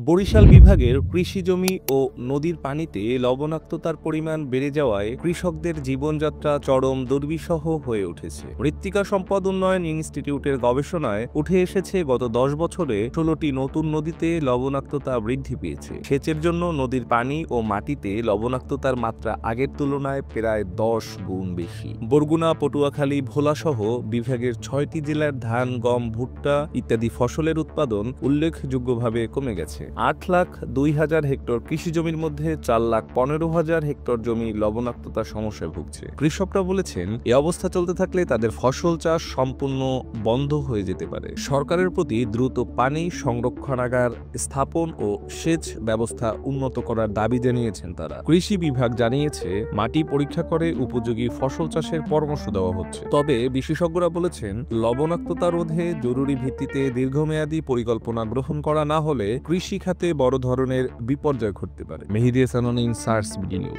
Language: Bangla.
বরিশাল বিভাগের কৃষি জমি ও নদীর পানিতে লবণাক্ততার পরিমাণ বেড়ে যাওয়ায় কৃষকদের জীবনযাত্রা চরম দুর্বিষহ হয়ে উঠেছে। মৃত্তিকা সম্পদ উন্নয়ন ইনস্টিটিউটের গবেষণায় উঠে এসেছে গত 10 বছরে 16টি নতুন নদীতে লবণাক্ততা বৃদ্ধি পেয়েছে। সেচের জন্য নদীর পানি ও মাটিতে লবণাক্ততার মাত্রা আগের তুলনায় প্রায় 10 গুণ বেশি। বরগুনা, পটুয়াখালী, ভোলাসহ বিভাগের 6টি জেলার ধান, গম, ভুট্টা ইত্যাদি ফসলের উৎপাদন উল্লেখযোগ্যভাবে কমে গেছে। 8,02,000 হেক্টর কৃষি জমির মধ্যে 4,15,000 হেক্টর জমি লবণাক্ততার সমস্যায় ভুগছে। কৃষকরা বলেছেন, এ অবস্থা চলতে থাকলে তাদের ফসল চাষ সম্পূর্ণ বন্ধ হয়ে যেতে পারে। সরকারের প্রতি দ্রুত পানি সংরক্ষণাগার স্থাপন ও সেচ ব্যবস্থা উন্নত করার দাবি জানিয়েছেন তারা। কৃষি বিভাগ জানিয়েছে, মাটি পরীক্ষা করে উপযোগী ফসল চাষের পরামর্শ দেওয়া হচ্ছে। তবে বিশেষজ্ঞরা বলেছেন, লবণাক্ততা রোধে জরুরি ভিত্তিতে দীর্ঘমেয়াদী পরিকল্পনা গ্রহণ করা না হলে কৃষি খাতে বড় ধরনের বিপর্যয় ঘটতে পারে। মেহেদী হাসান, সার্স বিডি নিউজ।